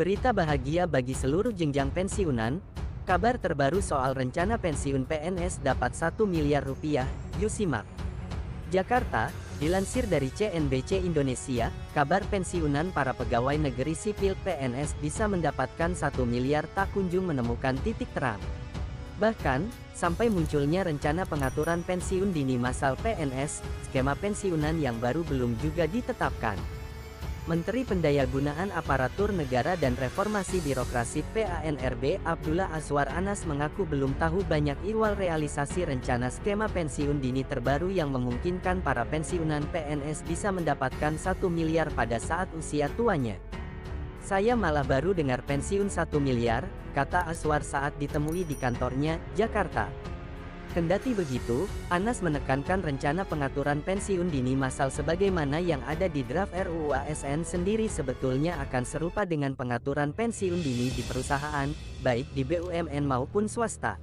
Berita bahagia bagi seluruh jenjang pensiunan, kabar terbaru soal rencana pensiun PNS dapat 1 miliar rupiah, yuk simak. Jakarta, dilansir dari CNBC Indonesia, kabar pensiunan para pegawai negeri sipil PNS bisa mendapatkan 1 miliar tak kunjung menemukan titik terang. Bahkan, sampai munculnya rencana pengaturan pensiun dini massal PNS, skema pensiunan yang baru belum juga ditetapkan. Menteri Pendayagunaan Aparatur Negara dan Reformasi Birokrasi PANRB Abdullah Azwar Anas mengaku belum tahu banyak ihwal realisasi rencana skema pensiun dini terbaru yang memungkinkan para pensiunan PNS bisa mendapatkan 1 miliar pada saat usia tuanya. "Saya malah baru dengar pensiun 1 miliar, kata Azwar saat ditemui di kantornya, Jakarta. Kendati begitu, Anas menekankan rencana pengaturan pensiun dini massal sebagaimana yang ada di draft RUU ASN sendiri sebetulnya akan serupa dengan pengaturan pensiun dini di perusahaan, baik di BUMN maupun swasta.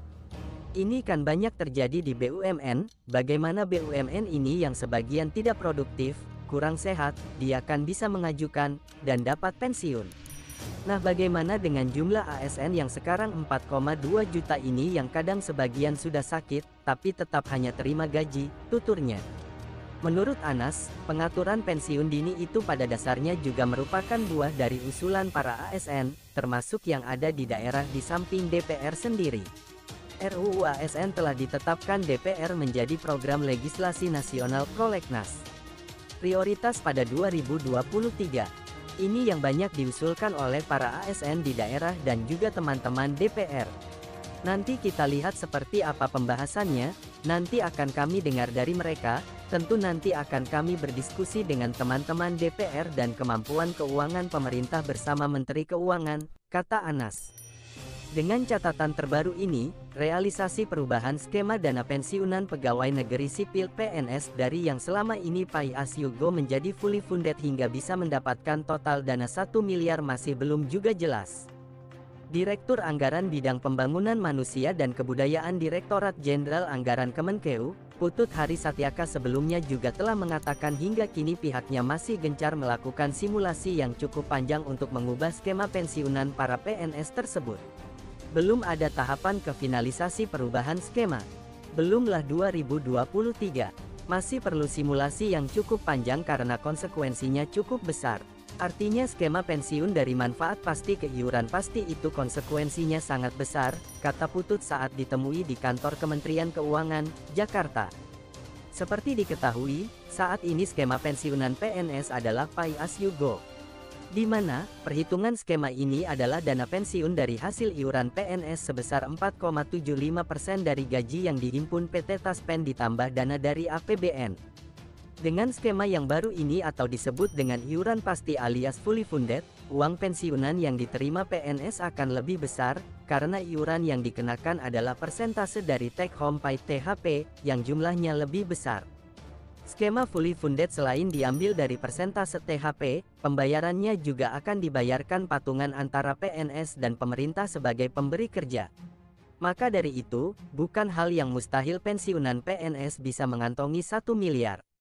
Ini kan banyak terjadi di BUMN, bagaimana BUMN ini yang sebagian tidak produktif, kurang sehat, dia kan bisa mengajukan, dan dapat pensiun. Nah, bagaimana dengan jumlah ASN yang sekarang 4,2 juta ini yang kadang sebagian sudah sakit, tapi tetap hanya terima gaji," tuturnya. Menurut Anas, pengaturan pensiun dini itu pada dasarnya juga merupakan buah dari usulan para ASN, termasuk yang ada di daerah di samping DPR sendiri. RUU ASN telah ditetapkan DPR menjadi program legislasi nasional prolegnas prioritas pada 2023. Ini yang banyak diusulkan oleh para ASN di daerah dan juga teman-teman DPR. Nanti kita lihat seperti apa pembahasannya, nanti akan kami dengar dari mereka, tentu nanti akan kami berdiskusi dengan teman-teman DPR dan kemampuan keuangan pemerintah bersama Menteri Keuangan, kata Anas. Dengan catatan terbaru ini, realisasi perubahan skema dana pensiunan pegawai negeri sipil PNS dari yang selama ini pay as you go menjadi fully funded hingga bisa mendapatkan total dana 1 miliar masih belum juga jelas. Direktur Anggaran Bidang Pembangunan Manusia dan Kebudayaan Direktorat Jenderal Anggaran Kemenkeu, Putut Hari Satyaka sebelumnya juga telah mengatakan hingga kini pihaknya masih gencar melakukan simulasi yang cukup panjang untuk mengubah skema pensiunan para PNS tersebut. Belum ada tahapan ke finalisasi perubahan skema. Belumlah 2023. Masih perlu simulasi yang cukup panjang karena konsekuensinya cukup besar. Artinya skema pensiun dari manfaat pasti ke iuran pasti itu konsekuensinya sangat besar, kata Putut saat ditemui di kantor Kementerian Keuangan, Jakarta. Seperti diketahui, saat ini skema pensiunan PNS adalah pay as you go, di mana perhitungan skema ini adalah dana pensiun dari hasil iuran PNS sebesar 4,75% dari gaji yang dihimpun PT Taspen ditambah dana dari APBN. Dengan skema yang baru ini atau disebut dengan iuran pasti alias fully funded, uang pensiunan yang diterima PNS akan lebih besar, karena iuran yang dikenakan adalah persentase dari take home pay THP, yang jumlahnya lebih besar. Skema fully funded selain diambil dari persentase THP, pembayarannya juga akan dibayarkan patungan antara PNS dan pemerintah sebagai pemberi kerja. Maka dari itu, bukan hal yang mustahil pensiunan PNS bisa mengantongi 1 miliar.